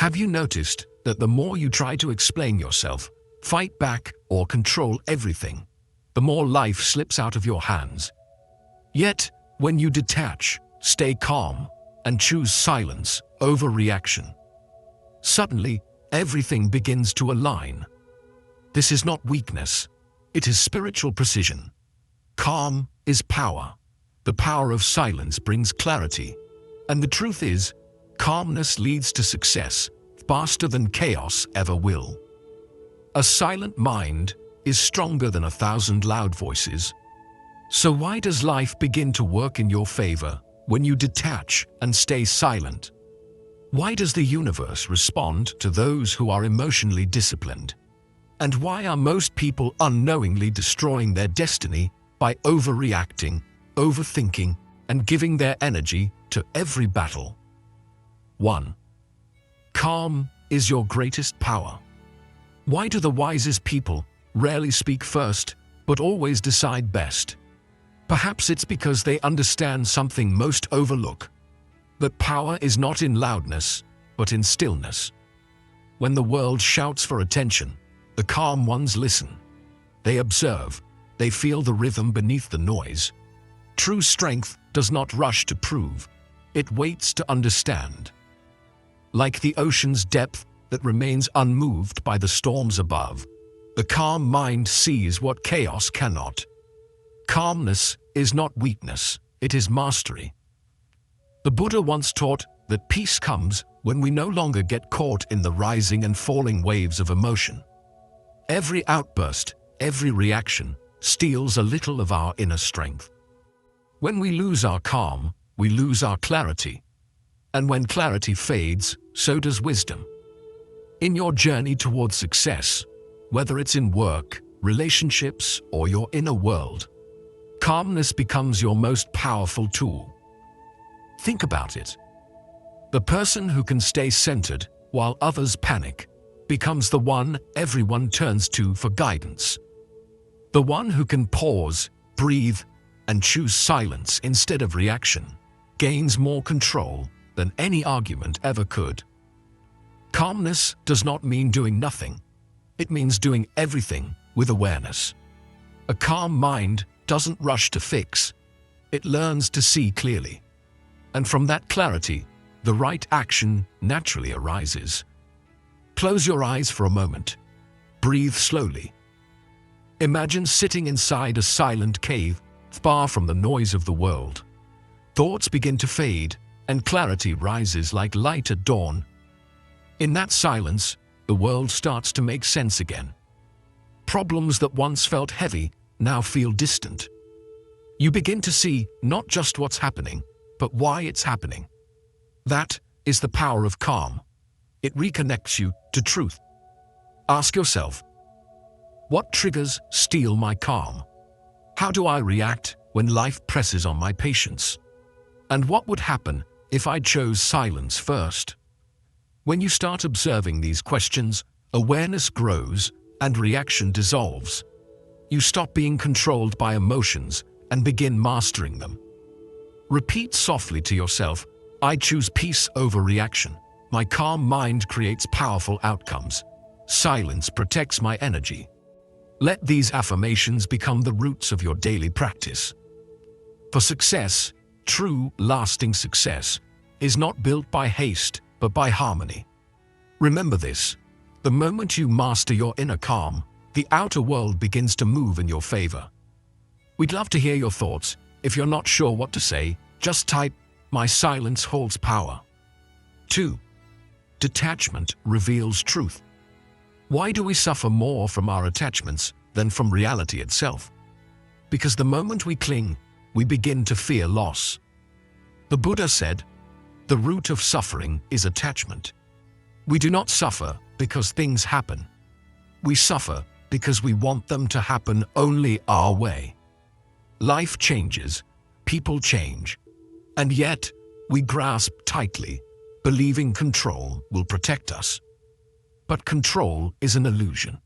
Have you noticed that the more you try to explain yourself, fight back, or control everything, the more life slips out of your hands? Yet, when you detach, stay calm, and choose silence over reaction, suddenly, everything begins to align. This is not weakness, it is spiritual precision. Calm is power. The power of silence brings clarity. And the truth is, calmness leads to success faster than chaos ever will. A silent mind is stronger than 1,000 loud voices. So why does life begin to work in your favor when you detach and stay silent? Why does the universe respond to those who are emotionally disciplined? And why are most people unknowingly destroying their destiny by overreacting, overthinking, and giving their energy to every battle? 1. Calm is your greatest power. Why do the wisest people rarely speak first, but always decide best? Perhaps it's because they understand something most overlook, that power is not in loudness, but in stillness. When the world shouts for attention, the calm ones listen. They observe, they feel the rhythm beneath the noise. True strength does not rush to prove, it waits to understand. Like the ocean's depth that remains unmoved by the storms above, the calm mind sees what chaos cannot. Calmness is not weakness, it is mastery. The Buddha once taught that peace comes when we no longer get caught in the rising and falling waves of emotion. Every outburst, every reaction, steals a little of our inner strength. When we lose our calm, we lose our clarity. And when clarity fades, so does wisdom. In your journey towards success, whether it's in work, relationships, or your inner world, calmness becomes your most powerful tool. Think about it. The person who can stay centered while others panic becomes the one everyone turns to for guidance. The one who can pause, breathe, and choose silence instead of reaction gains more control than any argument ever could. Calmness does not mean doing nothing. It means doing everything with awareness. A calm mind doesn't rush to fix. It learns to see clearly. And from that clarity, the right action naturally arises. Close your eyes for a moment. Breathe slowly. Imagine sitting inside a silent cave, far from the noise of the world. Thoughts begin to fade, and clarity rises like light at dawn. In that silence, the world starts to make sense again. Problems that once felt heavy now feel distant. You begin to see not just what's happening, but why it's happening. That is the power of calm. It reconnects you to truth. Ask yourself, what triggers steal my calm? How do I react when life presses on my patience? And what would happen if I chose silence first? When you start observing these questions, awareness grows and reaction dissolves. You stop being controlled by emotions and begin mastering them. Repeat softly to yourself, I choose peace over reaction. My calm mind creates powerful outcomes. Silence protects my energy. Let these affirmations become the roots of your daily practice. For success, true, lasting success, is not built by haste, but by harmony. Remember this: the moment you master your inner calm, the outer world begins to move in your favor. We'd love to hear your thoughts. If you're not sure what to say, just type, "My silence holds power." 2. Detachment reveals truth. Why do we suffer more from our attachments than from reality itself? Because the moment we cling, we begin to fear loss. The Buddha said, "The root of suffering is attachment." We do not suffer because things happen. We suffer because we want them to happen only our way. Life changes, people change, and yet we grasp tightly, believing control will protect us. But control is an illusion.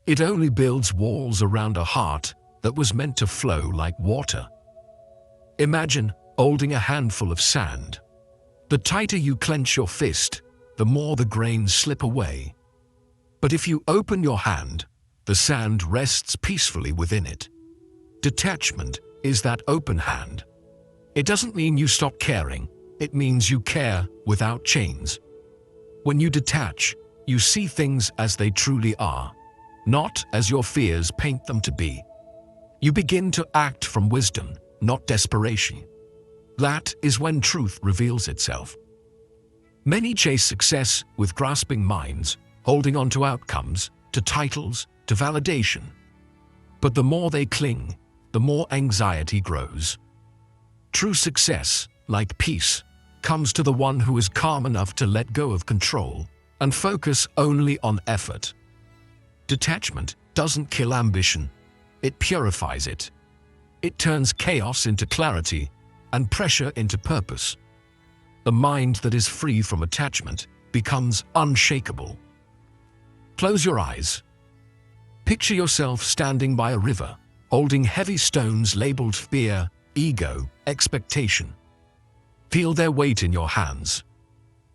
It only builds walls around a heart that was meant to flow like water. Imagine holding a handful of sand. The tighter you clench your fist, the more the grains slip away. But if you open your hand, the sand rests peacefully within it. Detachment is that open hand. It doesn't mean you stop caring. It means you care without chains. When you detach, you see things as they truly are, not as your fears paint them to be. You begin to act from wisdom, not desperation. That is when truth reveals itself. Many chase success with grasping minds, holding on to outcomes, to titles, to validation. But the more they cling, the more anxiety grows. True success, like peace, comes to the one who is calm enough to let go of control and focus only on effort. Detachment doesn't kill ambition, it purifies it. It turns chaos into clarity and pressure into purpose. The mind that is free from attachment becomes unshakable. Close your eyes. Picture yourself standing by a river, holding heavy stones labeled fear, ego, expectation. Feel their weight in your hands.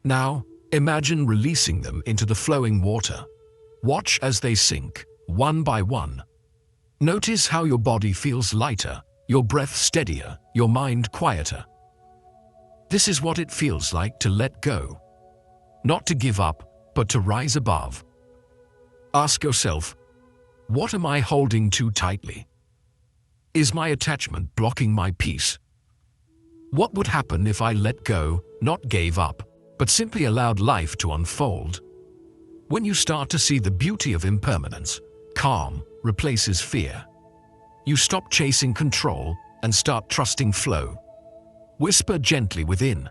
Now, imagine releasing them into the flowing water. Watch as they sink, one by one. Notice how your body feels lighter, your breath steadier, your mind quieter. This is what it feels like to let go. Not to give up, but to rise above. Ask yourself, what am I holding too tightly? Is my attachment blocking my peace? What would happen if I let go, not gave up, but simply allowed life to unfold? When you start to see the beauty of impermanence, calm replaces fear. You stop chasing control and start trusting flow. Whisper gently within,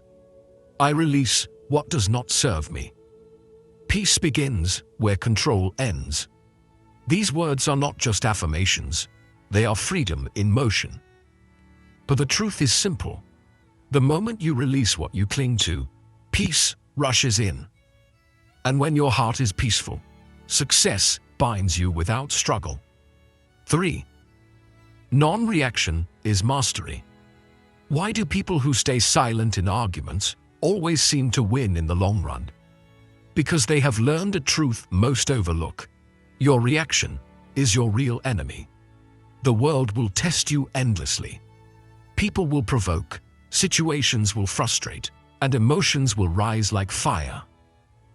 I release what does not serve me. Peace begins where control ends. These words are not just affirmations, they are freedom in motion. But the truth is simple. The moment you release what you cling to, peace rushes in. And when your heart is peaceful, success binds you without struggle. 3. Non-reaction is mastery. Why do people who stay silent in arguments always seem to win in the long run? Because they have learned a truth most overlook. Your reaction is your real enemy. The world will test you endlessly. People will provoke, situations will frustrate, and emotions will rise like fire.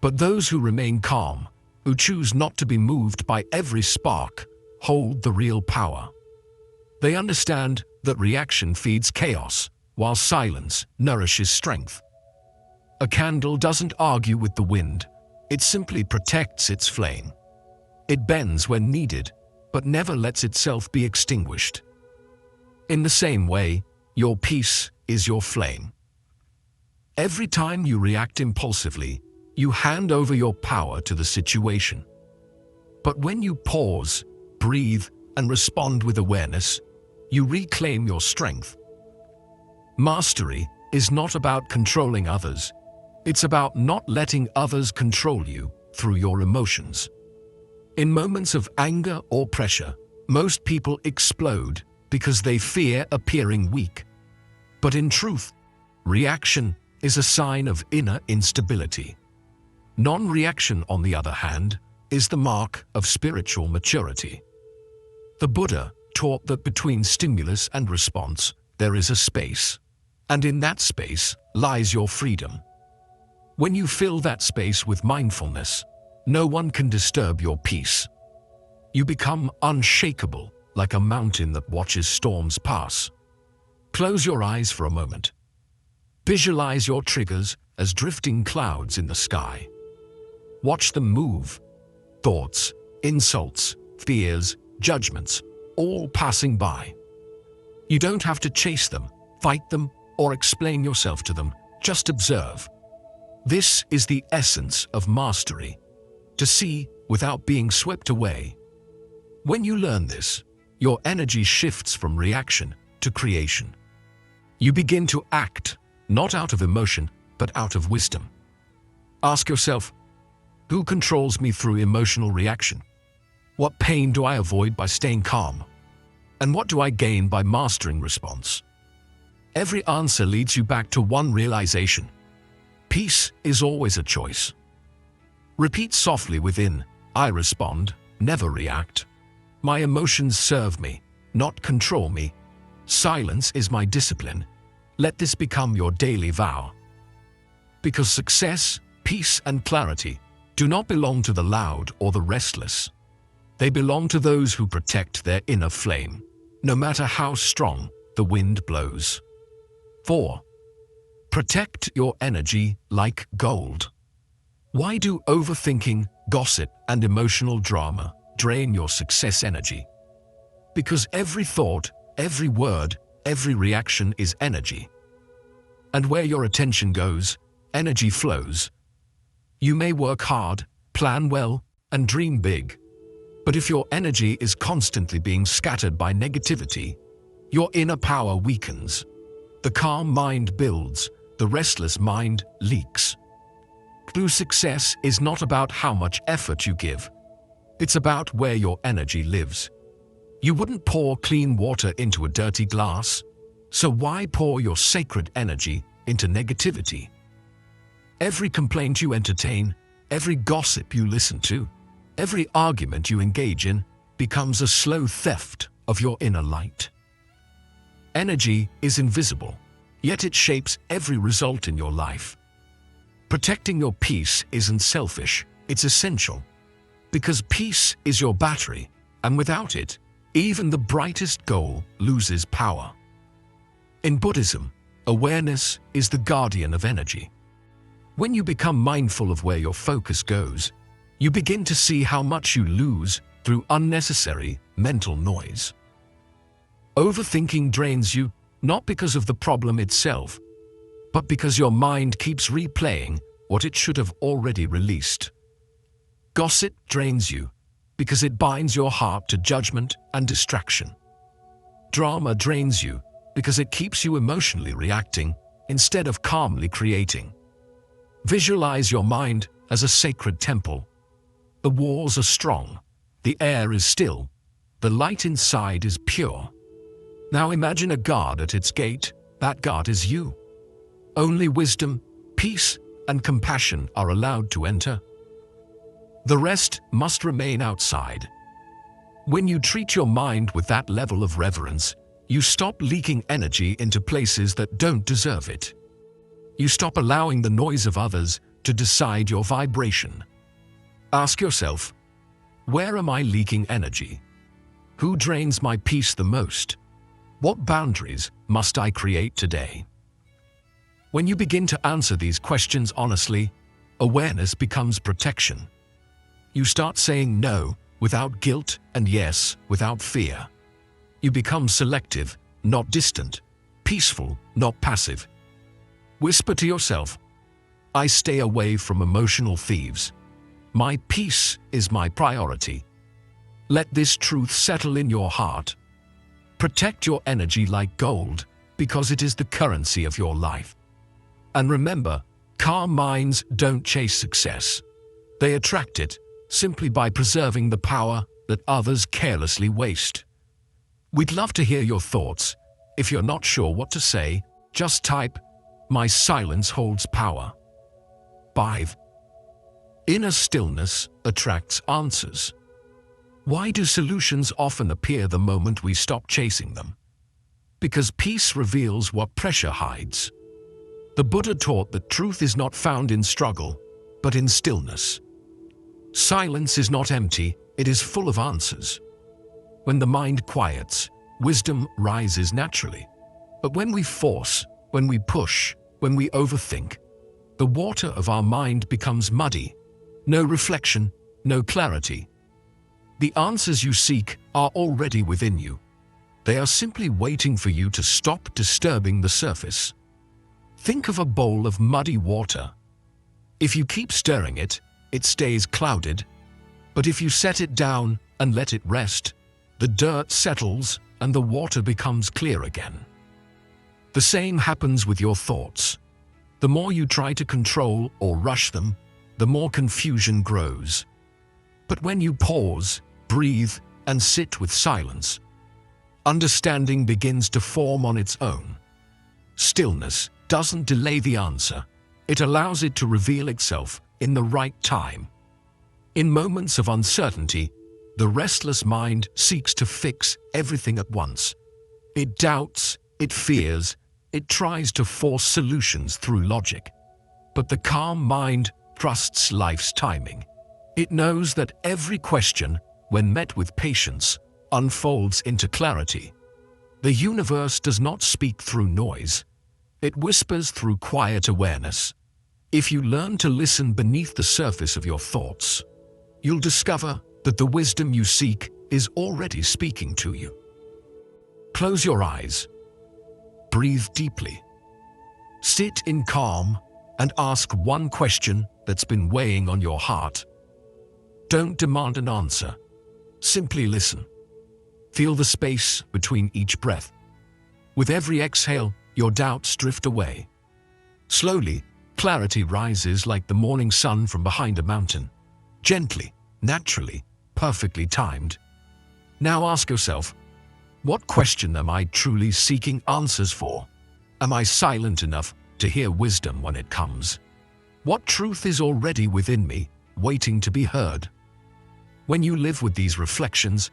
But those who remain calm, who choose not to be moved by every spark, hold the real power. They understand that reaction feeds chaos, while silence nourishes strength. A candle doesn't argue with the wind, it simply protects its flame. It bends when needed, but never lets itself be extinguished. In the same way, your peace is your flame. Every time you react impulsively, you hand over your power to the situation. But when you pause, breathe, and respond with awareness, you reclaim your strength. Mastery is not about controlling others. It's about not letting others control you through your emotions. In moments of anger or pressure, most people explode because they fear appearing weak. But in truth, reaction is a sign of inner instability. Non-reaction, on the other hand, is the mark of spiritual maturity. The Buddha taught that between stimulus and response, there is a space. And in that space lies your freedom. When you fill that space with mindfulness, no one can disturb your peace. You become unshakable, like a mountain that watches storms pass. Close your eyes for a moment. Visualize your triggers as drifting clouds in the sky. Watch them move. Thoughts, insults, fears, judgments, all passing by. You don't have to chase them, fight them, or explain yourself to them. Just observe. This is the essence of mastery, to see without being swept away. When you learn this, your energy shifts from reaction to creation. You begin to act, not out of emotion, but out of wisdom. Ask yourself, who controls me through emotional reaction? What pain do I avoid by staying calm? And what do I gain by mastering response? Every answer leads you back to one realization. Peace is always a choice. Repeat softly within, I respond, never react. My emotions serve me, not control me. Silence is my discipline. Let this become your daily vow. Because success, peace, and clarity do not belong to the loud or the restless. They belong to those who protect their inner flame, no matter how strong the wind blows. 4. Protect your energy like gold. Why do overthinking, gossip, and emotional drama drain your success energy? Because every thought, every word, every reaction is energy. And where your attention goes, energy flows. You may work hard, plan well, and dream big. But if your energy is constantly being scattered by negativity, your inner power weakens. The calm mind builds, the restless mind leaks. True success is not about how much effort you give. It's about where your energy lives. You wouldn't pour clean water into a dirty glass, so why pour your sacred energy into negativity? Every complaint you entertain, every gossip you listen to, every argument you engage in becomes a slow theft of your inner light. Energy is invisible, yet it shapes every result in your life. Protecting your peace isn't selfish, it's essential. Because peace is your battery, and without it, even the brightest goal loses power. In Buddhism, awareness is the guardian of energy. When you become mindful of where your focus goes, you begin to see how much you lose through unnecessary mental noise. Overthinking drains you, not because of the problem itself, but because your mind keeps replaying what it should have already released. Gossip drains you because it binds your heart to judgment and distraction. Drama drains you because it keeps you emotionally reacting instead of calmly creating. Visualize your mind as a sacred temple. The walls are strong, the air is still, the light inside is pure. Now imagine a guard at its gate. That guard is you. Only wisdom, peace, and compassion are allowed to enter. The rest must remain outside. When you treat your mind with that level of reverence, you stop leaking energy into places that don't deserve it. You stop allowing the noise of others to decide your vibration. Ask yourself, where am I leaking energy? Who drains my peace the most? What boundaries must I create today? When you begin to answer these questions honestly, awareness becomes protection. You start saying no without guilt and yes without fear. You become selective, not distant, peaceful, not passive. Whisper to yourself, I stay away from emotional thieves. My peace is my priority. Let this truth settle in your heart. Protect your energy like gold because it is the currency of your life. And remember, calm minds don't chase success. They attract it simply by preserving the power that others carelessly waste. We'd love to hear your thoughts. If you're not sure what to say, just type, my silence holds power. 5. Inner stillness attracts answers. Why do solutions often appear the moment we stop chasing them? Because peace reveals what pressure hides. The Buddha taught that truth is not found in struggle, but in stillness. Silence is not empty, it is full of answers. When the mind quiets, wisdom rises naturally. But when we force, when we push, when we overthink, the water of our mind becomes muddy. No reflection, no clarity. The answers you seek are already within you. They are simply waiting for you to stop disturbing the surface. Think of a bowl of muddy water. If you keep stirring it, it stays clouded. But if you set it down and let it rest, the dirt settles and the water becomes clear again. The same happens with your thoughts. The more you try to control or rush them, the more confusion grows. But when you pause, breathe, and sit with silence, understanding begins to form on its own. Stillness doesn't delay the answer. It allows it to reveal itself in the right time. In moments of uncertainty, the restless mind seeks to fix everything at once. It doubts, it fears, it tries to force solutions through logic. But the calm mind trusts life's timing. It knows that every question, when met with patience, unfolds into clarity. The universe does not speak through noise. It whispers through quiet awareness. If you learn to listen beneath the surface of your thoughts, you'll discover that the wisdom you seek is already speaking to you. Close your eyes. Breathe deeply. Sit in calm and ask one question that's been weighing on your heart. Don't demand an answer. Simply listen. Feel the space between each breath. With every exhale, your doubts drift away. Slowly, clarity rises like the morning sun from behind a mountain. Gently, naturally, perfectly timed. Now ask yourself, what question am I truly seeking answers for? Am I silent enough to hear wisdom when it comes? What truth is already within me, waiting to be heard? When you live with these reflections,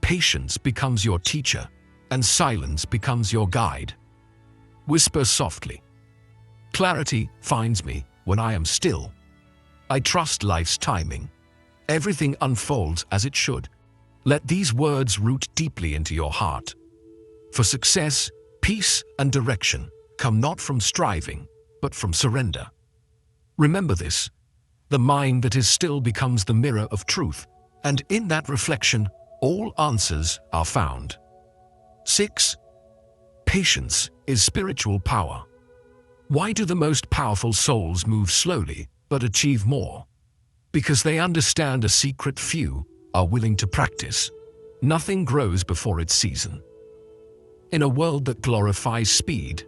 patience becomes your teacher, and silence becomes your guide. Whisper softly. Clarity finds me when I am still. I trust life's timing. Everything unfolds as it should. Let these words root deeply into your heart. For success, peace, and direction come not from striving, but from surrender. Remember this: the mind that is still becomes the mirror of truth, and in that reflection, all answers are found. 6. Patience is spiritual power. Why do the most powerful souls move slowly but achieve more? Because they understand a secret few are willing to practice. Nothing grows before its season. In a world that glorifies speed,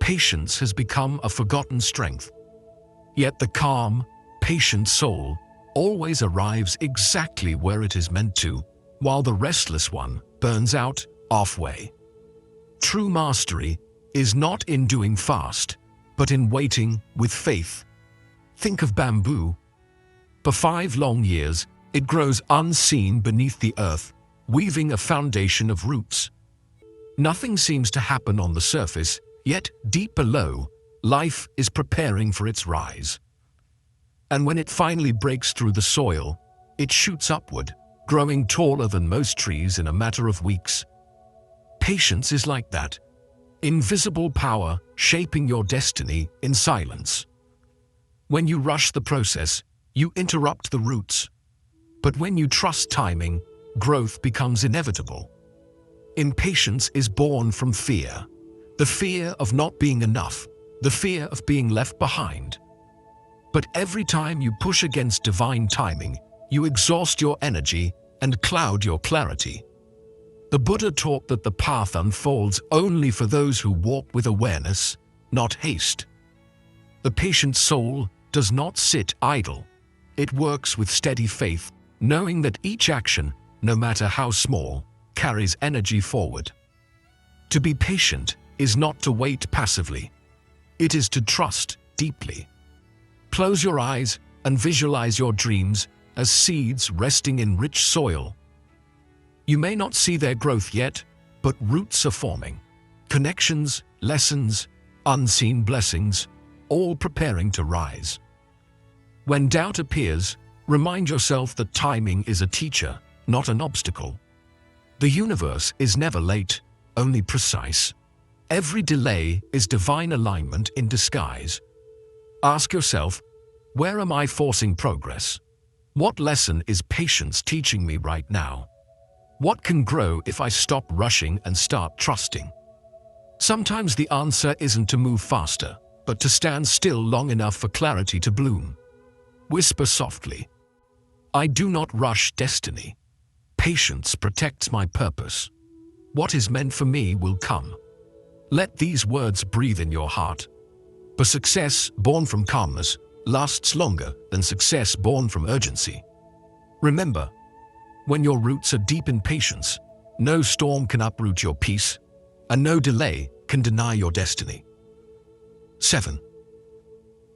patience has become a forgotten strength. Yet the calm, patient soul always arrives exactly where it is meant to, while the restless one burns out halfway. True mastery is not in doing fast, but in waiting with faith. Think of bamboo. For 5 long years, it grows unseen beneath the earth, weaving a foundation of roots. Nothing seems to happen on the surface, yet deep below, life is preparing for its rise. And when it finally breaks through the soil, it shoots upward, growing taller than most trees in a matter of weeks. Patience is like that. Invisible power shaping your destiny in silence. When you rush the process, you interrupt the roots. But when you trust timing, growth becomes inevitable. Impatience is born from fear. The fear of not being enough, the fear of being left behind. But every time you push against divine timing, you exhaust your energy and cloud your clarity. The Buddha taught that the path unfolds only for those who walk with awareness, not haste. The patient soul does not sit idle. It works with steady faith, knowing that each action, no matter how small, carries energy forward. To be patient is not to wait passively. It is to trust deeply. Close your eyes and visualize your dreams as seeds resting in rich soil. You may not see their growth yet, but roots are forming. Connections, lessons, unseen blessings, all preparing to rise. When doubt appears, remind yourself that timing is a teacher, not an obstacle. The universe is never late, only precise. Every delay is divine alignment in disguise. Ask yourself, where am I forcing progress? What lesson is patience teaching me right now? What can grow if I stop rushing and start trusting? Sometimes the answer isn't to move faster, but to stand still long enough for clarity to bloom. Whisper softly, I do not rush destiny. Patience protects my purpose. What is meant for me will come. Let these words breathe in your heart. For success born from calmness lasts longer than success born from urgency. Remember, when your roots are deep in patience, no storm can uproot your peace, and no delay can deny your destiny. 7.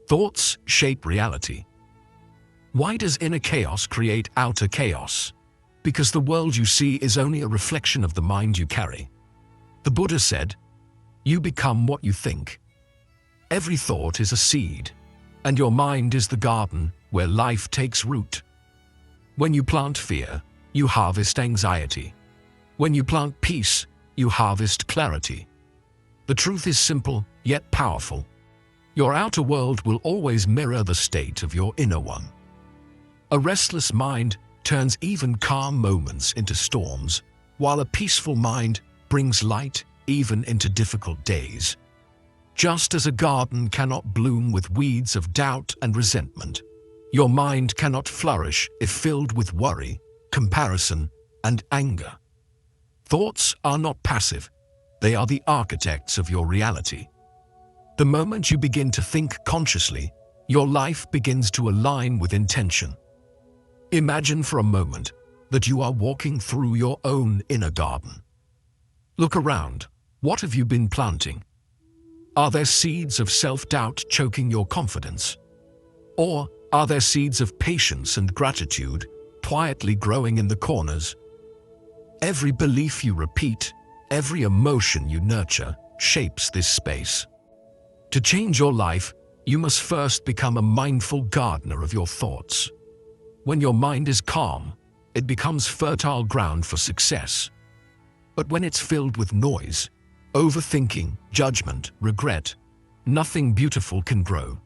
Thoughts shape reality. Why does inner chaos create outer chaos? Because the world you see is only a reflection of the mind you carry. The Buddha said, "You become what you think." Every thought is a seed, and your mind is the garden where life takes root. When you plant fear, you harvest anxiety. When you plant peace, you harvest clarity. The truth is simple, yet powerful. Your outer world will always mirror the state of your inner one. A restless mind turns even calm moments into storms, while a peaceful mind brings light even into difficult days. Just as a garden cannot bloom with weeds of doubt and resentment, your mind cannot flourish if filled with worry, comparison, and anger. Thoughts are not passive. They are the architects of your reality. The moment you begin to think consciously, your life begins to align with intention. Imagine for a moment that you are walking through your own inner garden. Look around. What have you been planting? Are there seeds of self-doubt choking your confidence? Or are there seeds of patience and gratitude quietly growing in the corners? Every belief you repeat, every emotion you nurture, shapes this space. To change your life, you must first become a mindful gardener of your thoughts. When your mind is calm, it becomes fertile ground for success. But when it's filled with noise, overthinking, judgment, regret, nothing beautiful can grow.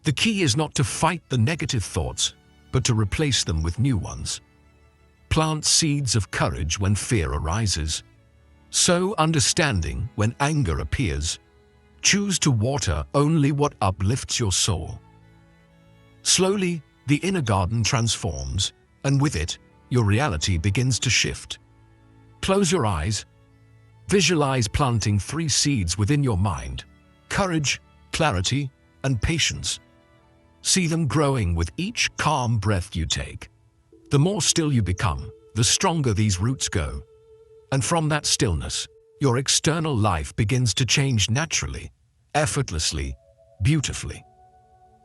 The key is not to fight the negative thoughts, but to replace them with new ones. Plant seeds of courage when fear arises. Sow understanding when anger appears. Choose to water only what uplifts your soul. Slowly, the inner garden transforms, and with it, your reality begins to shift. Close your eyes. Visualize planting 3 seeds within your mind: courage, clarity, and patience. See them growing with each calm breath you take. The more still you become, the stronger these roots go. And from that stillness, your external life begins to change naturally, effortlessly, beautifully.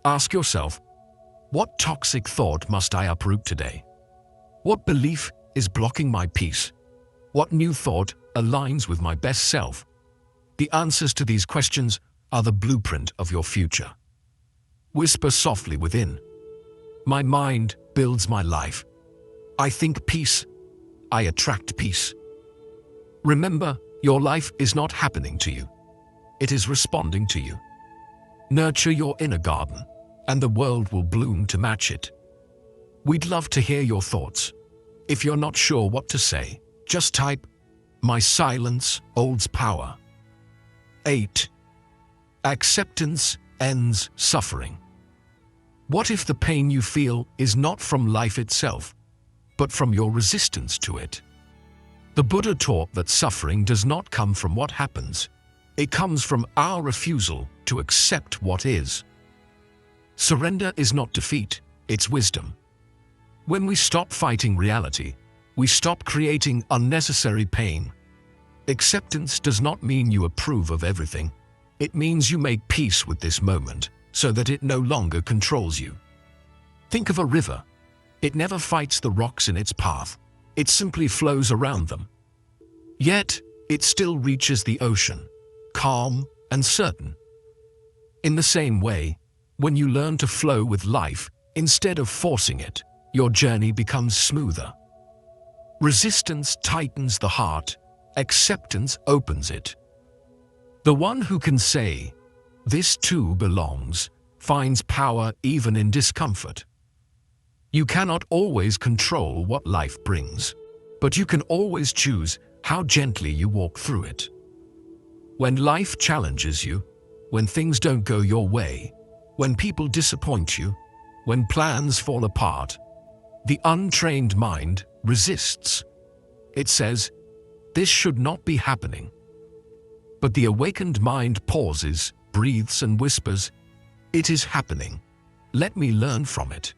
Ask yourself, what toxic thought must I uproot today? What belief is blocking my peace? What new thought aligns with my best self? The answers to these questions are the blueprint of your future. Whisper softly within. My mind builds my life. I think peace. I attract peace. Remember, your life is not happening to you. It is responding to you. Nurture your inner garden, and the world will bloom to match it. We'd love to hear your thoughts. If you're not sure what to say, just type, "My silence holds power." 8. Acceptance ends suffering. What if the pain you feel is not from life itself, but from your resistance to it? The Buddha taught that suffering does not come from what happens. It comes from our refusal to accept what is. Surrender is not defeat, it's wisdom. When we stop fighting reality, we stop creating unnecessary pain. Acceptance does not mean you approve of everything. It means you make peace with this moment so that it no longer controls you. Think of a river. It never fights the rocks in its path. It simply flows around them. Yet, it still reaches the ocean, calm and certain. In the same way, when you learn to flow with life instead of forcing it, your journey becomes smoother. Resistance tightens the heart, acceptance opens it. The one who can say, "This too belongs," finds power even in discomfort. You cannot always control what life brings, but you can always choose how gently you walk through it. When life challenges you, when things don't go your way, when people disappoint you, when plans fall apart, the untrained mind resists. It says, "This should not be happening." But the awakened mind pauses, breathes, and whispers, "It is happening. Let me learn from it."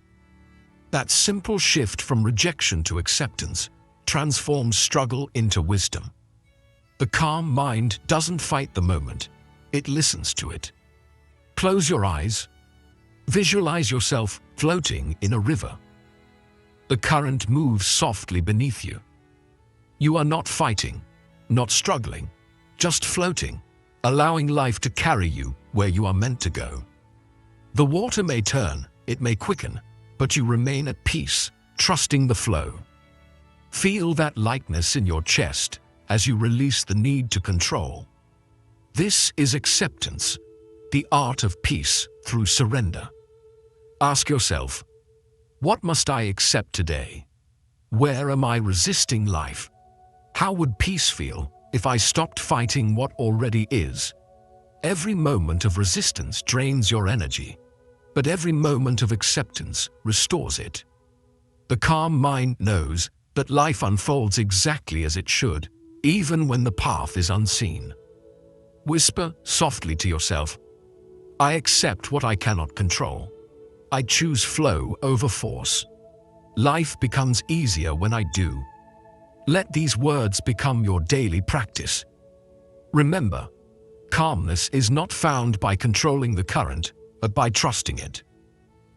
That simple shift from rejection to acceptance transforms struggle into wisdom. The calm mind doesn't fight the moment, it listens to it. Close your eyes. Visualize yourself floating in a river. The current moves softly beneath you. You are not fighting, not struggling, just floating, allowing life to carry you where you are meant to go. The water may turn, it may quicken, but you remain at peace, trusting the flow. Feel that lightness in your chest as you release the need to control. This is acceptance, the art of peace through surrender. Ask yourself, what must I accept today? Where am I resisting life? How would peace feel if I stopped fighting what already is? Every moment of resistance drains your energy, but every moment of acceptance restores it. The calm mind knows that life unfolds exactly as it should, even when the path is unseen. Whisper softly to yourself, I accept what I cannot control. I choose flow over force. Life becomes easier when I do. Let these words become your daily practice. Remember, calmness is not found by controlling the current, but by trusting it.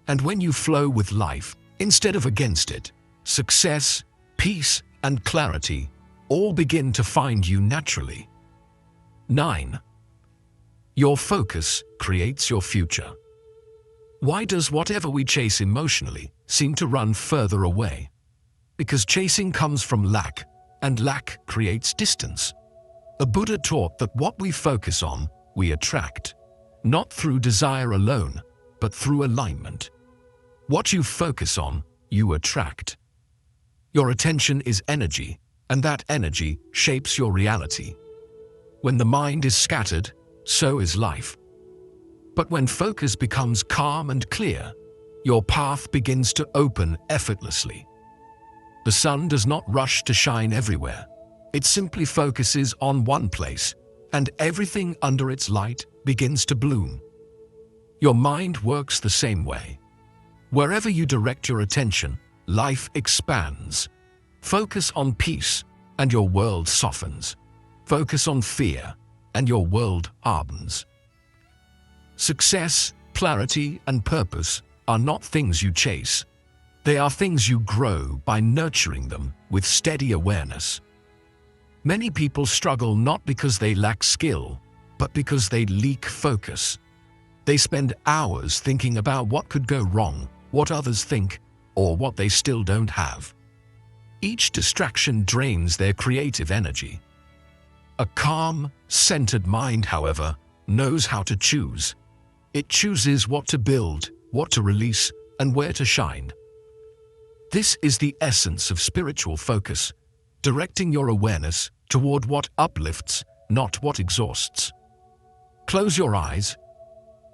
And when you flow with life, instead of against it, success, peace, and clarity all begin to find you naturally. 9. Your focus creates your future. Why does whatever we chase emotionally seem to run further away? Because chasing comes from lack, and lack creates distance. The Buddha taught that what we focus on, we attract, not through desire alone, but through alignment. What you focus on, you attract. Your attention is energy, and that energy shapes your reality. When the mind is scattered, so is life. But when focus becomes calm and clear, your path begins to open effortlessly. The sun does not rush to shine everywhere. It simply focuses on one place, and everything under its light begins to bloom. Your mind works the same way. Wherever you direct your attention, life expands. Focus on peace, and your world softens. Focus on fear, and your world hardens. Success, clarity, and purpose are not things you chase. They are things you grow by nurturing them with steady awareness. Many people struggle not because they lack skill, but because they lack focus. They spend hours thinking about what could go wrong, what others think, or what they still don't have. Each distraction drains their creative energy. A calm, centered mind, however, knows how to choose. It chooses what to build, what to release, and where to shine. This is the essence of spiritual focus, directing your awareness toward what uplifts, not what exhausts. Close your eyes.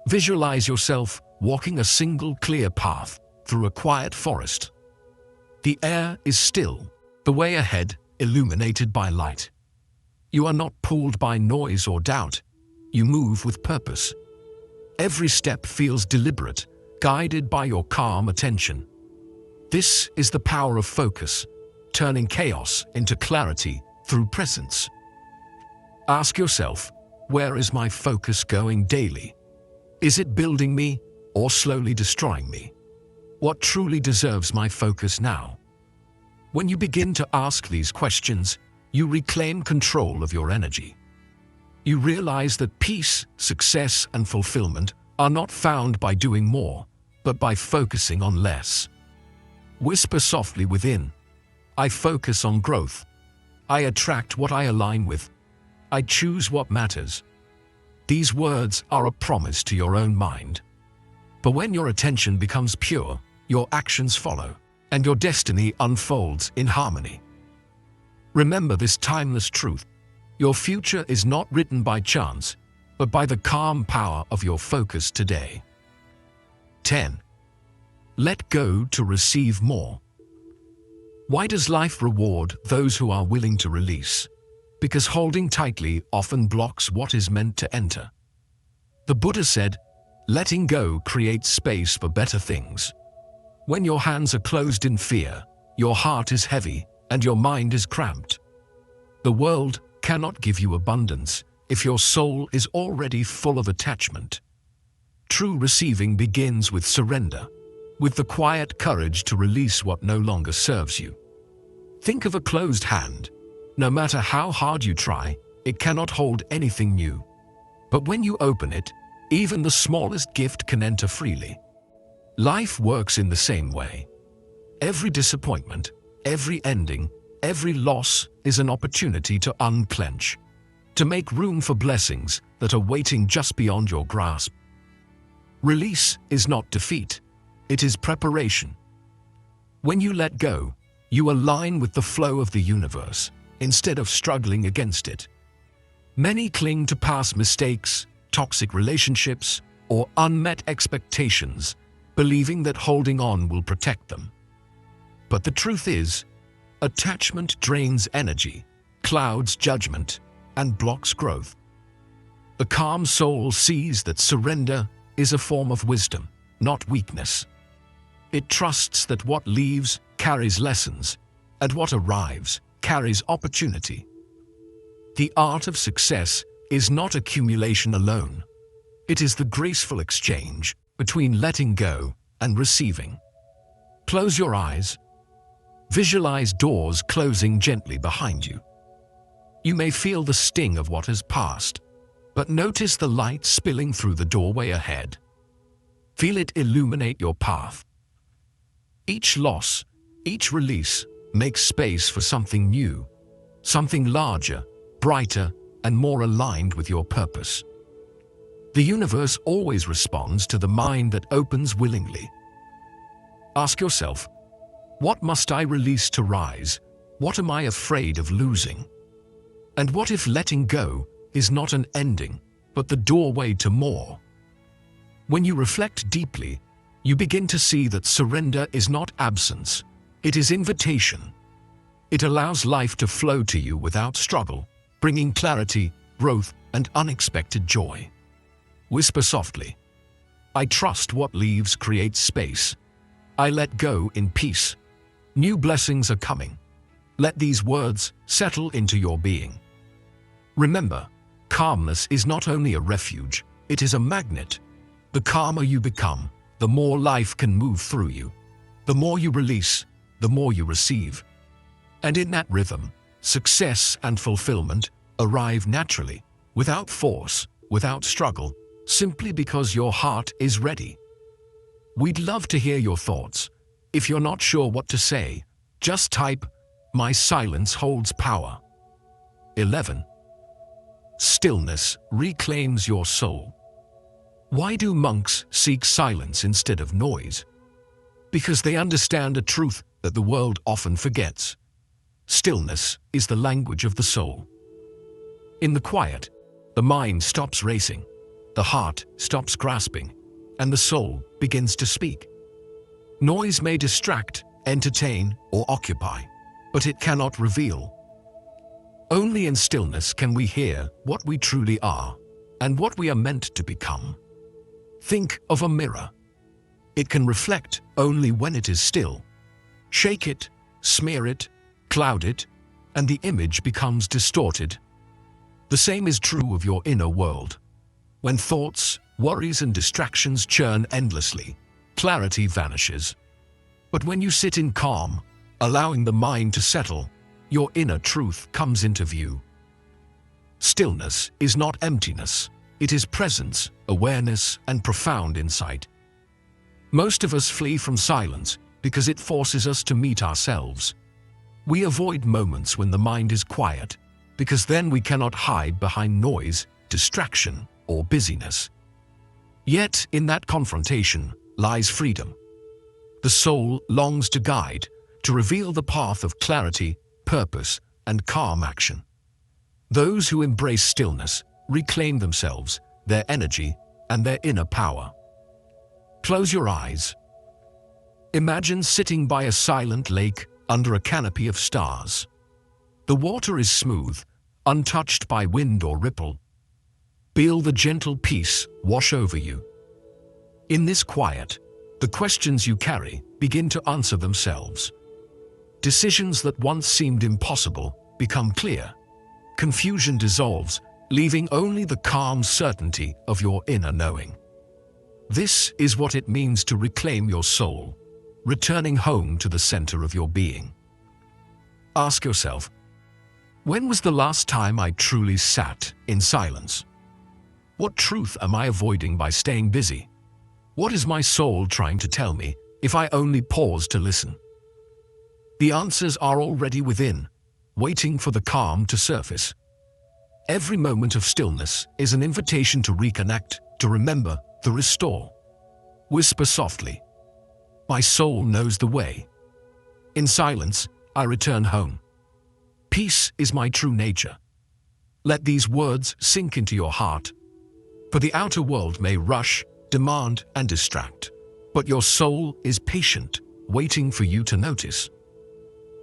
Visualize yourself walking a single clear path through a quiet forest. The air is still, the way ahead illuminated by light. You are not pulled by noise or doubt. You move with purpose. Every step feels deliberate, guided by your calm attention. This is the power of focus, turning chaos into clarity through presence. Ask yourself, where is my focus going daily? Is it building me or slowly destroying me? What truly deserves my focus now? When you begin to ask these questions, you reclaim control of your energy. You realize that peace, success, and fulfillment are not found by doing more, but by focusing on less. Whisper softly within, I focus on growth. I attract what I align with. I choose what matters. These words are a promise to your own mind. But when your attention becomes pure, your actions follow, and your destiny unfolds in harmony. Remember this timeless truth. Your future is not written by chance, but by the calm power of your focus today. 10. Let go to receive more. Why does life reward those who are willing to release? Because holding tightly often blocks what is meant to enter. The Buddha said, letting go creates space for better things. When your hands are closed in fear, your heart is heavy and your mind is cramped. The world cannot give you abundance if your soul is already full of attachment. True receiving begins with surrender, with the quiet courage to release what no longer serves you. Think of a closed hand. No matter how hard you try, it cannot hold anything new. But when you open it, even the smallest gift can enter freely. Life works in the same way. Every disappointment, every ending, every loss is an opportunity to unclench, to make room for blessings that are waiting just beyond your grasp. Release is not defeat, it is preparation. When you let go, you align with the flow of the universe instead of struggling against it. Many cling to past mistakes, toxic relationships, or unmet expectations, believing that holding on will protect them. But the truth is, attachment drains energy, clouds judgment, and blocks growth. The calm soul sees that surrender is a form of wisdom, not weakness. It trusts that what leaves carries lessons, and what arrives carries opportunity. The art of success is not accumulation alone. It is the graceful exchange between letting go and receiving. Close your eyes. Visualize doors closing gently behind you. You may feel the sting of what has passed, but notice the light spilling through the doorway ahead. Feel it illuminate your path. Each loss, each release makes space for something new, something larger, brighter, and more aligned with your purpose. The universe always responds to the mind that opens willingly. Ask yourself, what must I release to rise? What am I afraid of losing? And what if letting go is not an ending, but the doorway to more? When you reflect deeply, you begin to see that surrender is not absence, it is invitation. It allows life to flow to you without struggle, bringing clarity, growth, and unexpected joy. Whisper softly, I trust what leaves creates space. I let go in peace. New blessings are coming. Let these words settle into your being. Remember, calmness is not only a refuge, it is a magnet. The calmer you become, the more life can move through you. The more you release, the more you receive. And in that rhythm, success and fulfillment arrive naturally, without force, without struggle, simply because your heart is ready. We'd love to hear your thoughts. If you're not sure what to say, just type, "My silence holds power." 11. Stillness reclaims your soul. Why do monks seek silence instead of noise? Because they understand a truth that the world often forgets. Stillness is the language of the soul. In the quiet, the mind stops racing, the heart stops grasping, and the soul begins to speak. Noise may distract, entertain, or occupy, but it cannot reveal. Only in stillness can we hear what we truly are and what we are meant to become. Think of a mirror. It can reflect only when it is still. Shake it, smear it, cloud it, and the image becomes distorted. The same is true of your inner world. When thoughts, worries, and distractions churn endlessly, clarity vanishes. But when you sit in calm, allowing the mind to settle, your inner truth comes into view. Stillness is not emptiness. It is presence, awareness, and profound insight. Most of us flee from silence because it forces us to meet ourselves. We avoid moments when the mind is quiet, because then we cannot hide behind noise, distraction, or busyness. Yet, in that confrontation lies freedom. The soul longs to guide, to reveal the path of clarity, purpose, and calm action. Those who embrace stillness reclaim themselves, their energy, and their inner power. Close your eyes. Imagine sitting by a silent lake under a canopy of stars. The water is smooth, untouched by wind or ripple. Feel the gentle peace wash over you. In this quiet, the questions you carry begin to answer themselves. Decisions that once seemed impossible become clear. Confusion dissolves, leaving only the calm certainty of your inner knowing. This is what it means to reclaim your soul, returning home to the center of your being. Ask yourself, when was the last time I truly sat in silence? What truth am I avoiding by staying busy? What is my soul trying to tell me if I only pause to listen? The answers are already within, waiting for the calm to surface. Every moment of stillness is an invitation to reconnect, to remember, to restore. Whisper softly, "My soul knows the way." In silence, I return home. Peace is my true nature. Let these words sink into your heart. For the outer world may rush, demand, and distract, but your soul is patient, waiting for you to notice.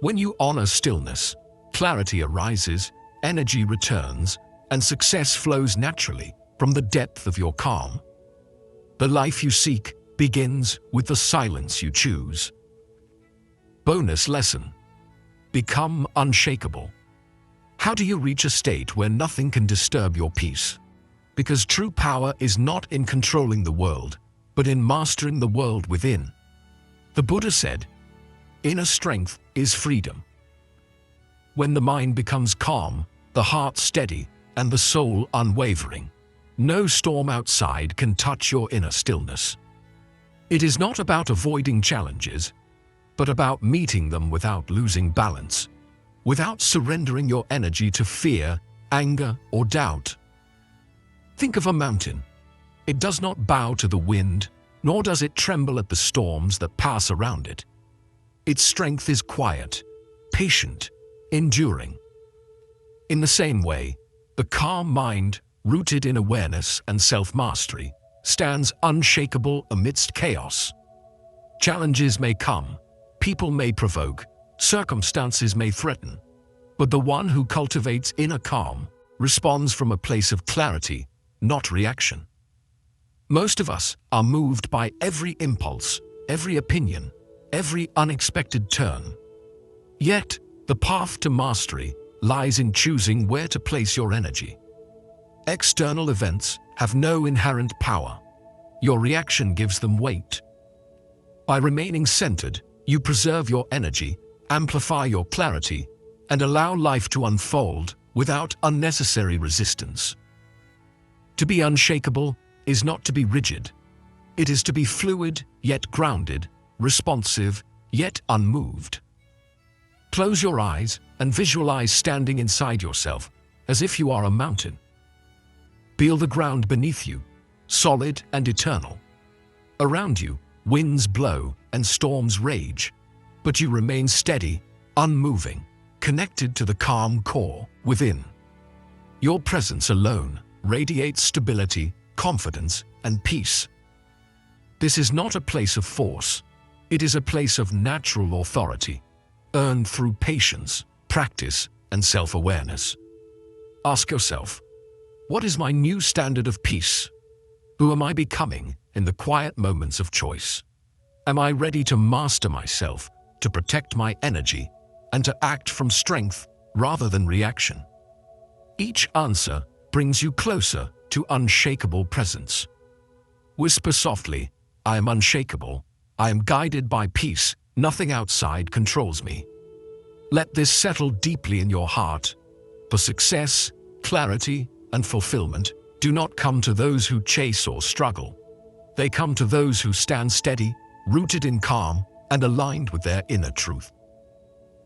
When you honor stillness, clarity arises, energy returns, and success flows naturally from the depth of your calm. The life you seek begins with the silence you choose. Bonus lesson: become unshakable. How do you reach a state where nothing can disturb your peace? Because true power is not in controlling the world, but in mastering the world within. The Buddha said, "Inner strength is freedom." When the mind becomes calm, the heart steady, and the soul unwavering, no storm outside can touch your inner stillness. It is not about avoiding challenges, but about meeting them without losing balance, without surrendering your energy to fear, anger, or doubt. Think of a mountain. It does not bow to the wind, nor does it tremble at the storms that pass around it. Its strength is quiet, patient, enduring. In the same way, the calm mind, rooted in awareness and self-mastery, stands unshakable amidst chaos. Challenges may come, people may provoke, circumstances may threaten, but the one who cultivates inner calm responds from a place of clarity, not reaction. Most of us are moved by every impulse, every opinion, every unexpected turn. Yet, the path to mastery lies in choosing where to place your energy. External events have no inherent power. Your reaction gives them weight. By remaining centered, you preserve your energy, amplify your clarity, and allow life to unfold without unnecessary resistance. To be unshakable is not to be rigid. It is to be fluid, yet grounded, responsive, yet unmoved. Close your eyes and visualize standing inside yourself as if you are a mountain. Feel the ground beneath you, solid and eternal. Around you, winds blow and storms rage, but you remain steady, unmoving, connected to the calm core within. Your presence alone radiates stability, confidence, and peace. This is not a place of force. It is a place of natural authority, earned through patience, practice, and self-awareness. Ask yourself, what is my new standard of peace? Who am I becoming in the quiet moments of choice? Am I ready to master myself, to protect my energy, and to act from strength rather than reaction? Each answer brings you closer to unshakable presence. Whisper softly, "I am unshakable. I am guided by peace. Nothing outside controls me." Let this settle deeply in your heart. For success, clarity, and fulfillment do not come to those who chase or struggle. They come to those who stand steady, rooted in calm, and aligned with their inner truth.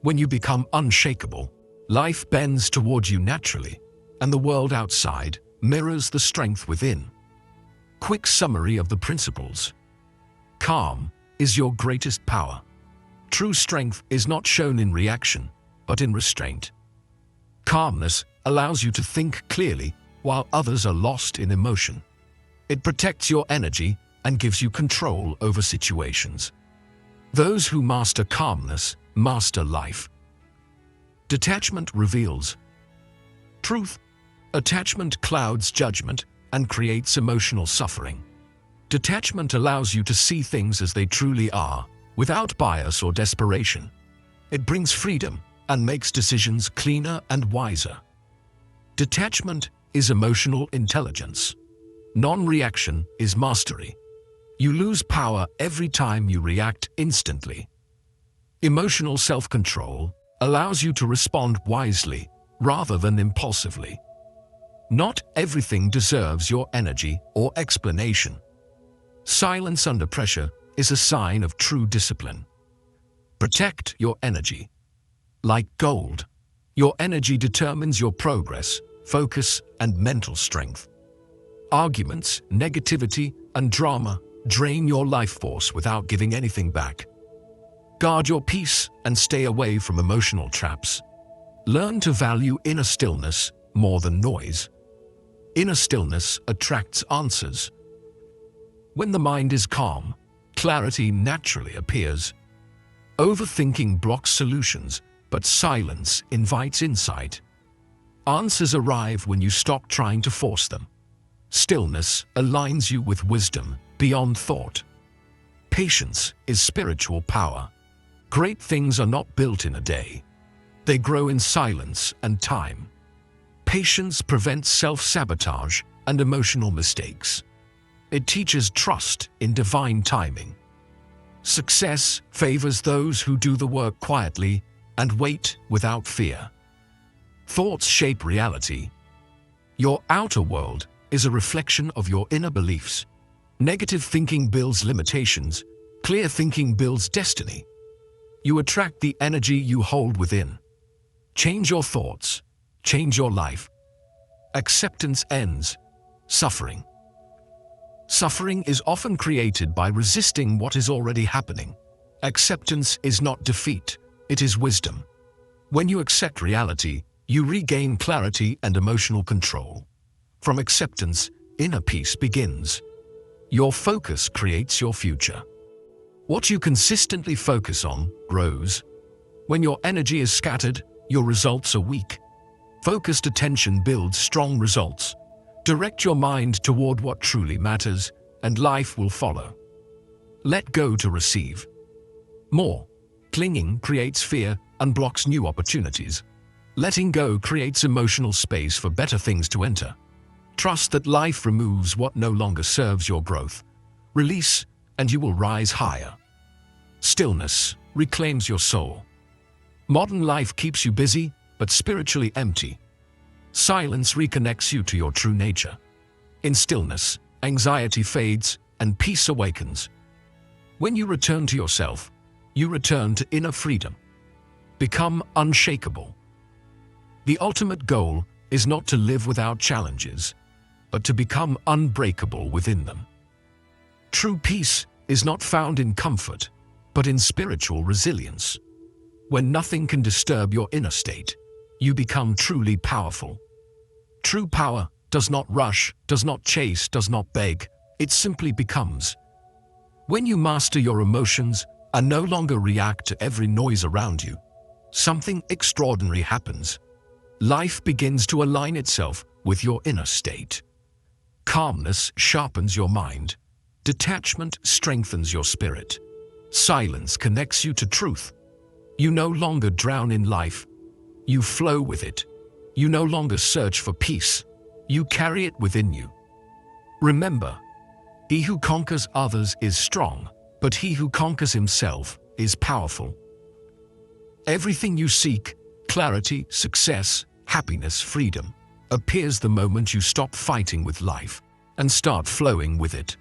When you become unshakable, life bends toward you naturally, and the world outside mirrors the strength within. Quick summary of the principles. Calm is your greatest power. True strength is not shown in reaction, but in restraint. Calmness allows you to think clearly while others are lost in emotion. It protects your energy and gives you control over situations. Those who master calmness master life. Detachment reveals truth. Attachment clouds judgment and creates emotional suffering. Detachment allows you to see things as they truly are, without bias or desperation. It brings freedom and makes decisions cleaner and wiser. Detachment is emotional intelligence. Non-reaction is mastery. You lose power every time you react instantly. Emotional self-control allows you to respond wisely rather than impulsively. Not everything deserves your energy or explanation. Silence under pressure is a sign of true discipline. Protect your energy. Like gold, your energy determines your progress, focus, and mental strength. Arguments, negativity, and drama drain your life force without giving anything back. Guard your peace and stay away from emotional traps. Learn to value inner stillness more than noise. Inner stillness attracts answers. When the mind is calm, clarity naturally appears. Overthinking blocks solutions, but silence invites insight. Answers arrive when you stop trying to force them. Stillness aligns you with wisdom beyond thought. Patience is spiritual power. Great things are not built in a day. They grow in silence and time. Patience prevents self-sabotage and emotional mistakes. It teaches trust in divine timing. Success favors those who do the work quietly and wait without fear. Thoughts shape reality. Your outer world is a reflection of your inner beliefs. Negative thinking builds limitations. Clear thinking builds destiny. You attract the energy you hold within. Change your thoughts. Change your life. Acceptance ends suffering. Suffering is often created by resisting what is already happening. Acceptance is not defeat, it is wisdom. When you accept reality, you regain clarity and emotional control. From acceptance, inner peace begins. Your focus creates your future. What you consistently focus on grows. When your energy is scattered, your results are weak. Focused attention builds strong results. Direct your mind toward what truly matters, and life will follow. Let go to receive. More. Clinging creates fear and blocks new opportunities. Letting go creates emotional space for better things to enter. Trust that life removes what no longer serves your growth. Release, and you will rise higher. Stillness reclaims your soul. Modern life keeps you busy, but spiritually empty. Silence reconnects you to your true nature. In stillness, anxiety fades and peace awakens. When you return to yourself, you return to inner freedom. Become unshakable. The ultimate goal is not to live without challenges, but to become unbreakable within them. True peace is not found in comfort, but in spiritual resilience. When nothing can disturb your inner state, you become truly powerful. True power does not rush, does not chase, does not beg. It simply becomes. When you master your emotions and no longer react to every noise around you, something extraordinary happens. Life begins to align itself with your inner state. Calmness sharpens your mind. Detachment strengthens your spirit. Silence connects you to truth. You no longer drown in life. You flow with it. You no longer search for peace. You carry it within you. Remember, he who conquers others is strong, but he who conquers himself is powerful. Everything you seek, clarity, success, happiness, freedom, appears the moment you stop fighting with life and start flowing with it.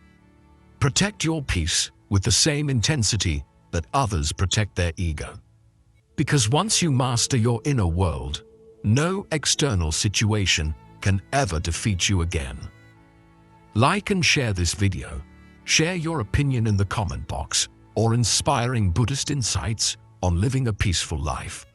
Protect your peace with the same intensity that others protect their ego. Because once you master your inner world, no external situation can ever defeat you again. Like and share this video. Share your opinion in the comment box or inspiring Buddhist insights on living a peaceful life.